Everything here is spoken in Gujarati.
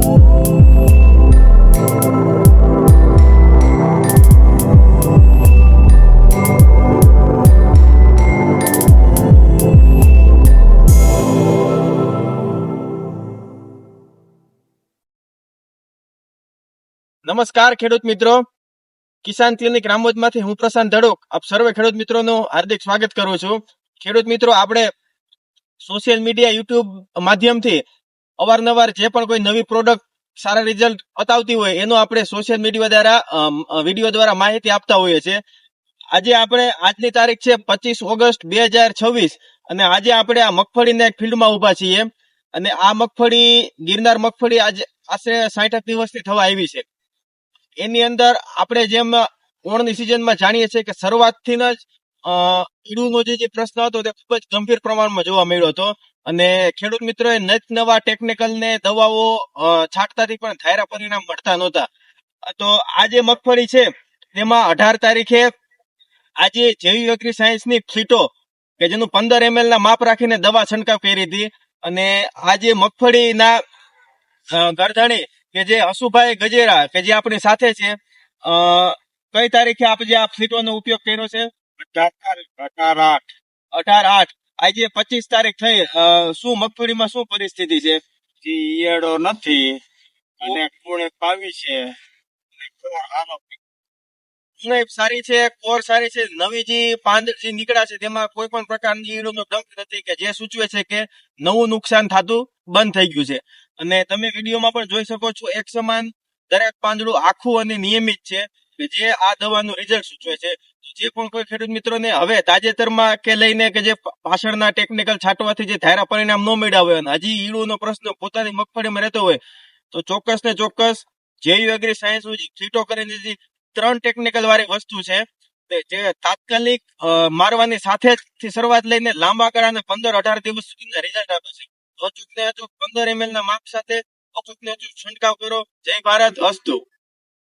નમસ્કાર ખેડૂત મિત્રો, કિસાન ક્લિનિક રામોદમાંથી હું પ્રશાંત ધડુક આપ સર્વે ખેડૂત મિત્રોનું હાર્દિક સ્વાગત કરું છું. ખેડૂત મિત્રો, આપણે સોશિયલ મીડિયા યુટ્યુબ માધ્યમથી અવારનવાર જે પણ કોઈ નવી પ્રોડક્ટ સારા રિઝલ્ટ બતાવતી હોય એનો આપણે સોશિયલ મીડિયા દ્વારા વિડીયો દ્વારા માહિતી આપતા હોઈએ છીએ. આજની તારીખ છે 25 ઓગસ્ટ 2026 અને આજે આપણે આ મગફળીના એક ફિલ્ડમાં ઊભા છીએ અને આ મગફળી ગિરનાર મગફળી આજે આશરે 60 દિવસથી થવા આવી છે. એની અંદર આપણે જેમ ઓણની સિઝનમાં જાણીએ છીએ કે શરૂઆતથી જ ઈડુનો જે પ્રશ્ન હતો તે ખૂબ જ ગંભીર પ્રમાણમાં જોવા મળ્યો હતો અને ખેડૂત મિત્રોએ નવા ટેકનિકલ ને દવાઓ છાંટતાથી પણ ધાર્યા પરિણામ મળતા નહોતા. તો આ જે મગફળી છે તેમાં 18 તારીખે આજે જૈવિક એગ્રી સાયન્સની ફીટો કે જેનું 15 ml ના માપ રાખીને દવા છંટકાવ કરી હતી અને આ જે મગફળીના ગરધણી કે જે હસુભાઈ ગજેરા કે જે આપણી સાથે છે, કઈ તારીખે આપણે જે આ ફીટોનો ઉપયોગ કર્યો છે? 18/8. આજે 25 તારીખ થઈ. શું મગફળીમાં શું પરિસ્થિતિ છે? ઈયળો નથી અને પૂણે પાવી છે. સારી છે, કોર સારી છે, નવી જે પાંદ જે નીકળ્યા છે તેમાં કોઈ પણ પ્રકારની ઈયળોનો ડંખ નથી કે જે સૂચવે છે કે નવું નુકસાન થતું બંધ થઈ ગયું છે. અને તમે વિડીયોમાં પણ જોઈ શકો છો એક સમાન દરેક પાંદડું આખું અને નિયમિત છે કે જે આ દવાનું રિઝલ્ટ સૂચવે છે. જે પણ કોઈ ખેડૂત મિત્રોને હવે તાજેતરમાં કે લઈને કે જે પાછળના ટેકનિકલ છાંટવાથી જે ધાર્યા પરિણામ ન મળ્યા હોય અને હજી ઈળુનો પ્રશ્ન પોતાની મગફળીમાં રહેતો હોય તો ચોક્કસ ને ચોક્કસ જૈવિક એગ્રી સાયન્સ ફીટો કરીને જે 3 ટેકનિકલ વાળી વસ્તુ છે જે તાત્કાલિક મારવાની સાથે જ શરૂઆત લઈને લાંબા ગાળાના 15-18 દિવસ સુધીના રિઝલ્ટ આપે છે. તો અચૂક 15 ml ના માપ સાથે અચૂક છંટકાવ કરો. જય ભારત, અસ્તુ.